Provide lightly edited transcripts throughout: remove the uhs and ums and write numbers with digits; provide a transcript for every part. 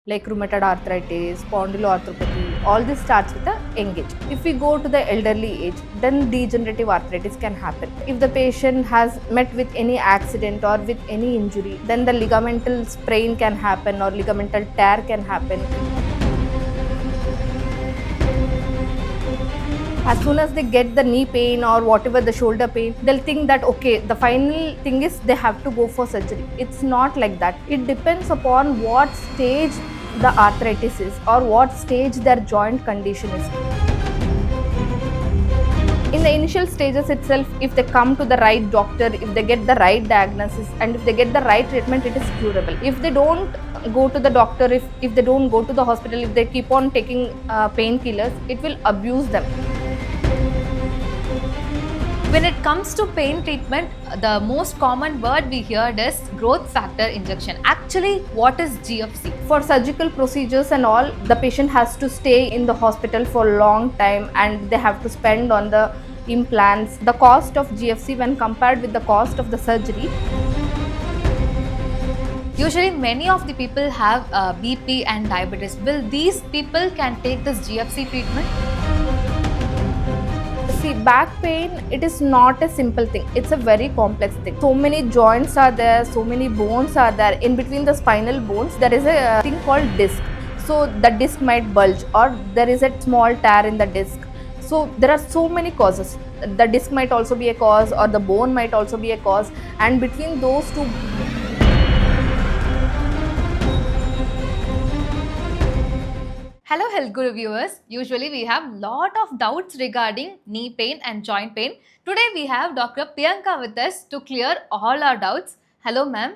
like rheumatoid arthritis, spondyloarthropathy, all this starts with the young age. If we go to the elderly age, then degenerative arthritis can happen. If the patient has met with any accident or with any injury, then the ligamental sprain can happen or ligamental tear can happen. As soon as they get the knee pain or whatever the shoulder pain, they'll think that okay, the final thing is they have to go for surgery. It's not like that. It depends upon what stage the arthritis is or what stage their joint condition is. In the initial stages itself, if they come to the right doctor, if they get the right diagnosis and if they get the right treatment, it is curable. If they don't go to the doctor, if they don't go to the hospital, if they keep on taking painkillers, it will abuse them. When it comes to pain treatment, the most common word we heard is growth factor injection. Actually, what is GFC? For surgical procedures and all, the patient has to stay in the hospital for a long time and they have to spend on the implants. The cost of GFC when compared with the cost of the surgery. Usually, many of the people have BP and diabetes. Will these people can take this GFC treatment? See, back pain, it is not a simple thing. It's a very complex thing. So many joints are there, so many bones are there. In between the spinal bones, there is a thing called disc. So the disc might bulge or there is a small tear in the disc. So there are so many causes. The disc might also be a cause or the bone might also be a cause. And between those two, Hello Health Guru viewers. Usually we have lot of doubts regarding knee pain and joint pain. Today we have Dr. Priyanka with us to clear all our doubts. Hello ma'am.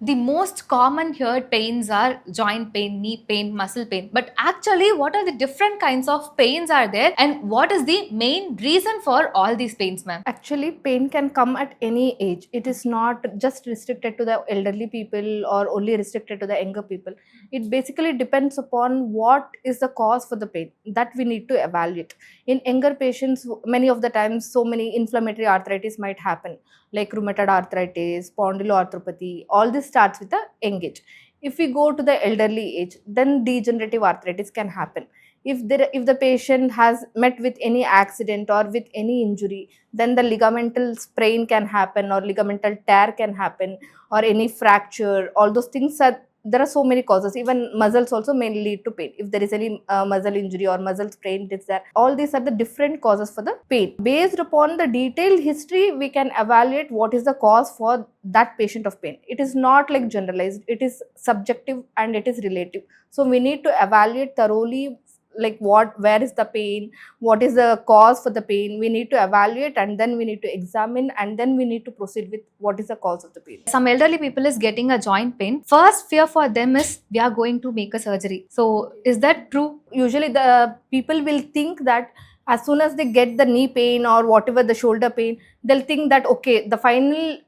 The most common heard pains are joint pain, knee pain, muscle pain. But actually what are the different kinds of pains are there and what is the main reason for all these pains ma'am? actually, pain can come at any age. It is not just restricted to the elderly people or only restricted to the younger people. It basically depends upon what is the cause for the pain that we need to evaluate. In younger patients, many of the times, so many inflammatory arthritis might happen, like rheumatoid arthritis, spondyloarthropathy. All this starts with the young age. If we go to the elderly age, then degenerative arthritis can happen. If the patient has met with any accident or with any injury, then the ligamental sprain can happen or ligamental tear can happen or any fracture. All those things are, there are so many causes. Even muscles also may lead to pain if there is any muscle injury or muscle sprain. Is there, all these are the different causes for the pain. Based upon the detailed history, we can evaluate what is the cause for that patient of pain. It is not like generalized, it is subjective and it is relative. So we need to evaluate thoroughly, like where is the pain, what is the cause for the pain. We need to evaluate and then we need to examine and then we need to proceed with what is the cause of the pain. Some elderly people is getting a joint pain. First fear for them is we are going to make a surgery. So is that true? Usually the people will think that as soon as they get the knee pain or whatever the shoulder pain, they'll think that okay, the final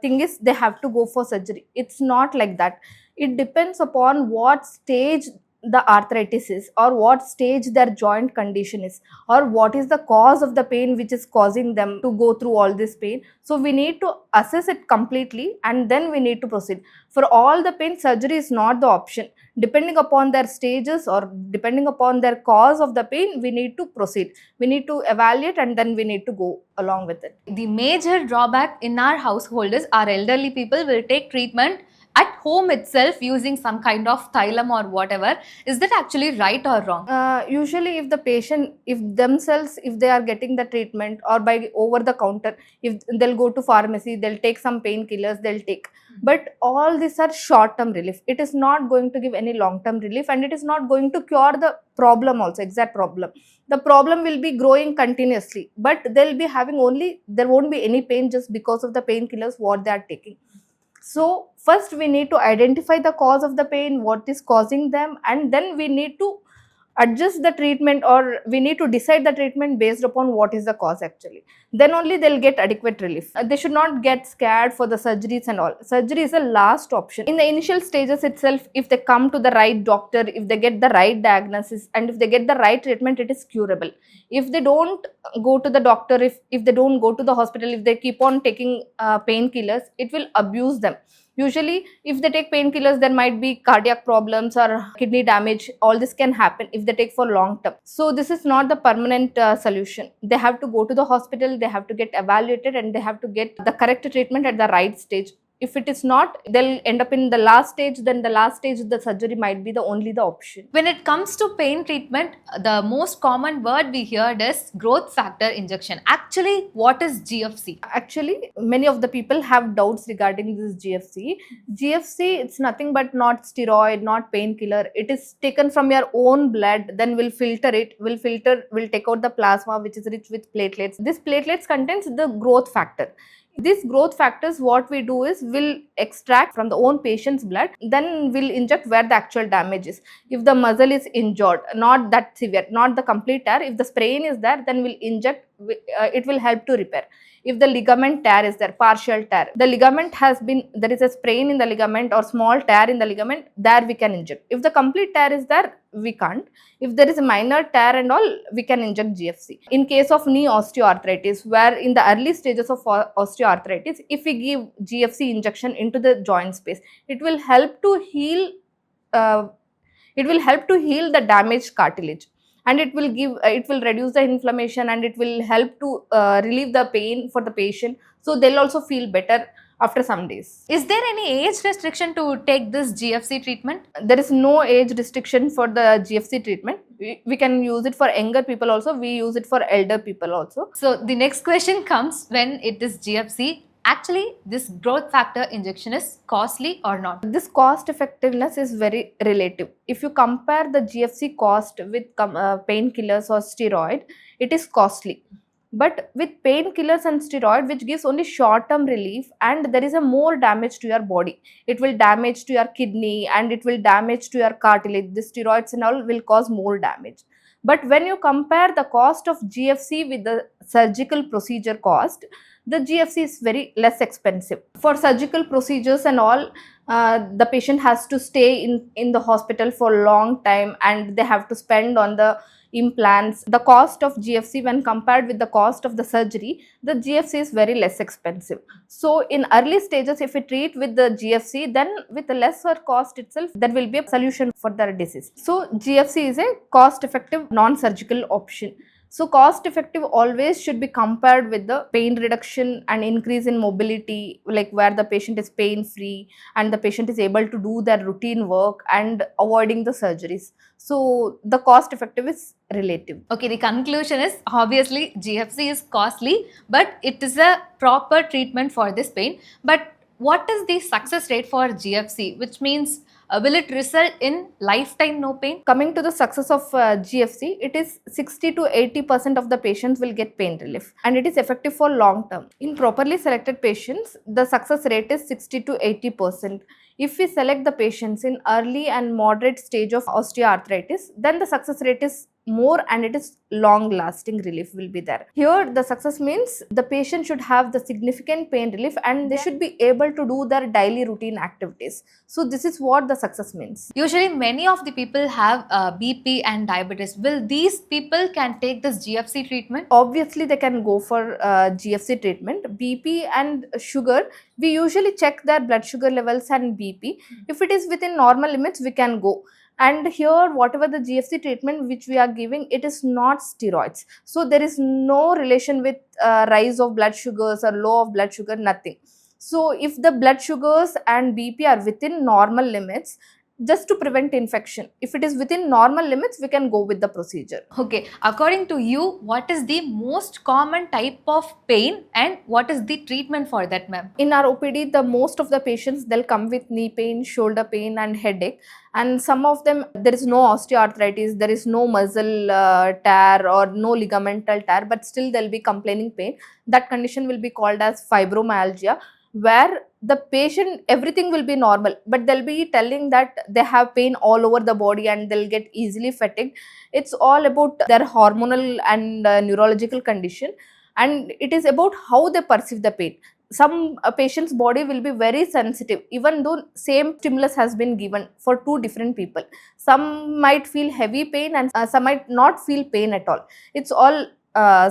thing is they have to go for surgery. It's not like that. It depends upon what stage the arthritis is or what stage their joint condition is or what is the cause of the pain which is causing them to go through all this pain. So we need to assess it completely and then we need to proceed. For all the pain, surgery is not the option. Depending upon their stages or depending upon their cause of the pain, we need to proceed. We need to evaluate and then we need to go along with it. The major drawback in our household is our elderly people will take treatment at home itself using some kind of Thylum or whatever. Is that actually right or wrong? Usually if the patient, if themselves, if they are getting the treatment or by over the counter, if they'll go to pharmacy, they'll take some painkillers, they'll take. But all these are short term relief. It is not going to give any long term relief and it is not going to cure the problem also, exact problem. The problem will be growing continuously, but they'll be having only, there won't be any pain just because of the painkillers what they are taking. So first we need to identify the cause of the pain, what is causing them, and then we need to adjust the treatment or we need to decide the treatment based upon what is the cause actually. Then only they'll get adequate relief. They should not get scared for the surgeries and all. Surgery is a last option. In the initial stages itself, if they come to the right doctor, if they get the right diagnosis and if they get the right treatment, it is curable. If they don't go to the doctor, if they don't go to the hospital, if they keep on taking painkillers, it will abuse them. Usually if they take painkillers, there might be cardiac problems or kidney damage. All this can happen if they take for long term. So this is not the permanent solution. They have to go to the hospital, they have to get evaluated, and they have to get the correct treatment at the right stage. If it is not, they'll end up in the last stage. Then the last stage, the surgery might be the only the option. When it comes to pain treatment, the most common word we heard is growth factor injection. Actually, what is GFC? Actually, many of the people have doubts regarding this GFC. GFC, it's nothing but not steroid, not painkiller. It is taken from your own blood, then we'll filter it. We'll take out the plasma, which is rich with platelets. This platelets contains the growth factor. These growth factors, what we do is we'll extract from the own patient's blood, then we'll inject where the actual damage is. If the muscle is injured, not that severe, not the complete tear, if the sprain is there, then we'll inject, it will help to repair. If the ligament tear is there, partial tear, the ligament has been, there is a sprain in the ligament or small tear in the ligament, there we can inject. If the complete tear is there, we can't. If there is a minor tear and all, we can inject GFC. In case of knee osteoarthritis, where in the early stages of osteoarthritis, if we give GFC injection into the joint space, it will help to heal. It will help to heal the damaged cartilage, and it will reduce the inflammation, and it will help to relieve the pain for the patient. So they'll also feel better after some days. Is there any age restriction to take this GFC treatment? There is no age restriction for the GFC treatment. We can use it for younger people also. We use it for elder people also. So the next question comes, when it is GFC, actually this growth factor injection is costly or not? This cost effectiveness is very relative. If you compare the GFC cost with painkillers or steroid, it is costly. But with painkillers and steroid, which gives only short term relief, and there is a more damage to your body, it will damage to your kidney and it will damage to your cartilage. The steroids and all will cause more damage. But when you compare the cost of GFC with the surgical procedure cost, the GFC is very less expensive. For surgical procedures and all, the patient has to stay in the hospital for a long time, and they have to spend on the implants. The cost of GFC, when compared with the cost of the surgery, the GFC is very less expensive. So in early stages, if we treat with the GFC, then with a lesser cost itself, there will be a solution for the disease. So GFC is a cost effective non-surgical option. So cost effective always should be compared with the pain reduction and increase in mobility, like where the patient is pain free and the patient is able to do their routine work and avoiding the surgeries. So the cost effective is relative. Okay, the conclusion is obviously GFC is costly, but it is a proper treatment for this pain. But what is the success rate for GFC, which means will it result in lifetime no pain? Coming to the success of GFC, it is 60 to 80% of the patients will get pain relief, and it is effective for long term. In properly selected patients, the success rate is 60 to 80%. If we select the patients in early and moderate stage of osteoarthritis, then the success rate is more and it is long lasting relief will be there. Here the success means the patient should have the significant pain relief and they should be able to do their daily routine activities. So this is what the success means. Usually many of the people have BP and diabetes. Will these people can take this GFC treatment? Obviously they can go for GFC treatment. BP and sugar, we usually check their blood sugar levels and BP. If it is within normal limits, we can go. And here whatever the GFC treatment which we are giving, it is not steroids. So there is no relation with rise of blood sugars or low of blood sugar, nothing. So if the blood sugars and BP are within normal limits, just to prevent infection, if it is within normal limits, we can go with the procedure. Okay, according to you, what is the most common type of pain and what is the treatment for that, ma'am? In our OPD, the most of the patients, they'll come with knee pain, shoulder pain and headache. And some of them, there is no osteoarthritis, there is no muscle tear or no ligamental tear, but still they'll be complaining pain. That condition will be called as fibromyalgia, where the patient, everything will be normal, but they'll be telling that they have pain all over the body and they'll get easily fatigued. It's all about their hormonal and neurological condition, and it is about how they perceive the pain. Some patient's body will be very sensitive, even though same stimulus has been given for two different people. Some might feel heavy pain and some might not feel pain at all. It's all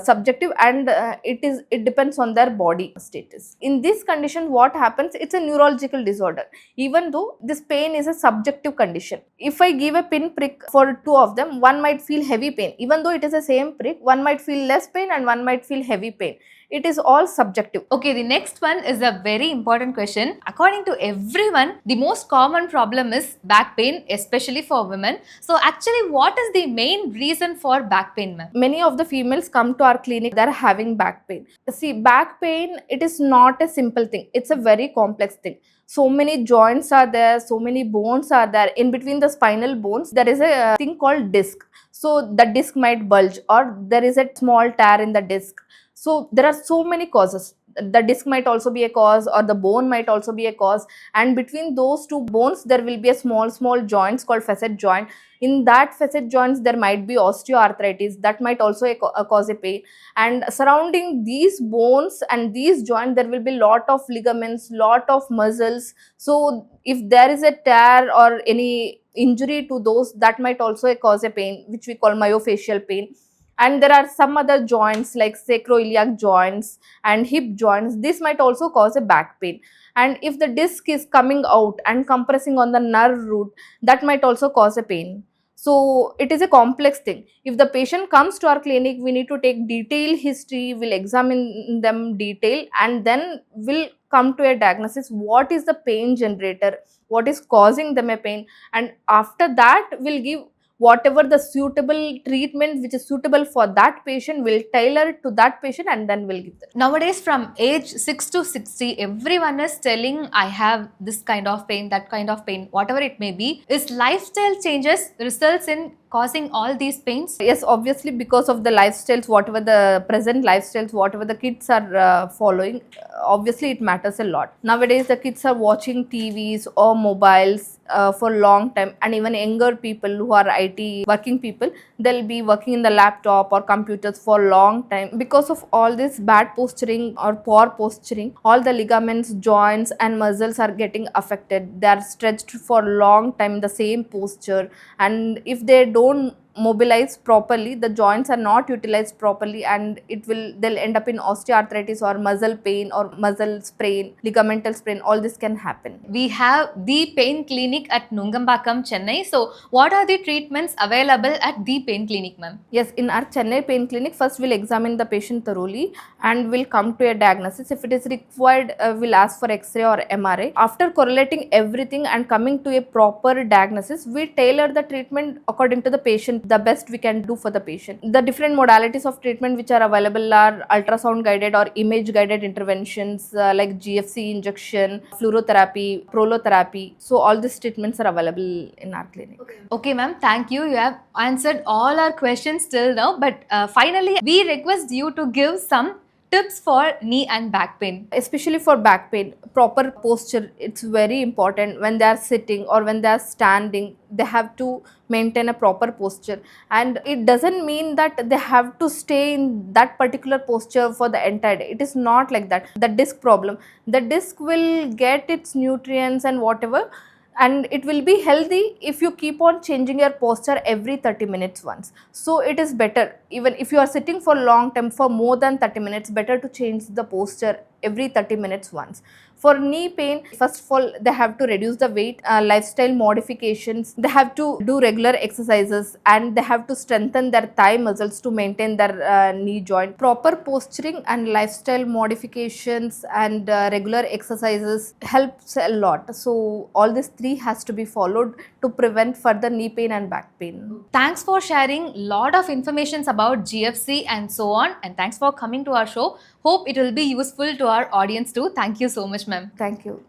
subjective, and it depends on their body status. In this condition, what happens, it's a neurological disorder. Even though this pain is a subjective condition, if I give a pin prick for two of them, one might feel heavy pain. Even though it is the same prick, one might feel less pain and one might feel heavy pain. It is all subjective. Okay, the next one is a very important question. According to everyone, the most common problem is back pain, especially for women. So actually, what is the main reason for back pain, ma'am? Many of the females come to our clinic, they're having back pain. See, back pain, it is not a simple thing, it's a very complex thing. So many joints are there, so many bones are there. In between the spinal bones, there is a thing called disc. So the disc might bulge, or there is a small tear in the disc. So there are so many causes. The disc might also be a cause, or the bone might also be a cause. And between those two bones, there will be a small joints called facet joint. In that facet joints, there might be osteoarthritis that might also cause a pain. And surrounding these bones and these joints, there will be lot of ligaments, lot of muscles. So if there is a tear or any injury to those, that might also cause a pain, which we call myofascial pain. And there are some other joints like sacroiliac joints and hip joints. This might also cause a back pain. And if the disc is coming out and compressing on the nerve root, that might also cause a pain. So it is a complex thing. If the patient comes to our clinic, we need to take detailed history, we'll examine them detail, and then we'll come to a diagnosis. What is the pain generator? What is causing them a pain? And after that, we'll give whatever the suitable treatment which is suitable for that patient. Will tailor it to that patient, and then we'll give them. Nowadays, from age 6 to 60, everyone is telling, I have this kind of pain, that kind of pain, whatever it may be. Is lifestyle changes results in causing all these pains? Yes, obviously, because of the lifestyles, whatever the present lifestyles, whatever the kids are following, obviously it matters a lot. Nowadays, the kids are watching TVs or mobiles for long time, and even younger people who are IT working people, they'll be working in the laptop or computers for long time. Because of all this bad posturing or poor posturing, all the ligaments, joints and muscles are getting affected. They are stretched for long time in the same posture, and if they don't mobilize properly, the joints are not utilized properly, and they'll end up in osteoarthritis or muscle pain or muscle sprain, ligamental sprain. All this can happen. We have the pain clinic at Nungambakam, Chennai. So what are the treatments available at the pain clinic, ma'am? Yes, in our Chennai pain clinic, first we'll examine the patient thoroughly and we'll come to a diagnosis. If it is required, we'll ask for X-ray or MRI. After correlating everything and coming to a proper diagnosis, we tailor the treatment according to the patient, the best we can do for the patient. The different modalities of treatment which are available are ultrasound guided or image guided interventions like GFC injection, fluorotherapy, prolotherapy. So all these treatments are available in our clinic. Okay, ma'am, thank you. You have answered all our questions till now. But finally, we request you to give some tips for knee and back pain. Especially for back pain, proper posture, it's very important. When they are sitting or when they are standing, they have to maintain a proper posture, and it doesn't mean that they have to stay in that particular posture for the entire day. It is not like that. The disc problem, the disc will get its nutrients and whatever, and it will be healthy if you keep on changing your posture every 30 minutes once. So it is better, even if you are sitting for long time, for more than 30 minutes, better to change the posture every 30 minutes once. For knee pain, first of all, they have to reduce the weight, lifestyle modifications, they have to do regular exercises, and they have to strengthen their thigh muscles to maintain their knee joint. Proper posturing and lifestyle modifications and regular exercises helps a lot. So all these three has to be followed to prevent further knee pain and back pain. Thanks for sharing lot of informations about GFC and so on, and thanks for coming to our show. Hope it will be useful to our audience too. Thank you so much, ma'am. Thank you.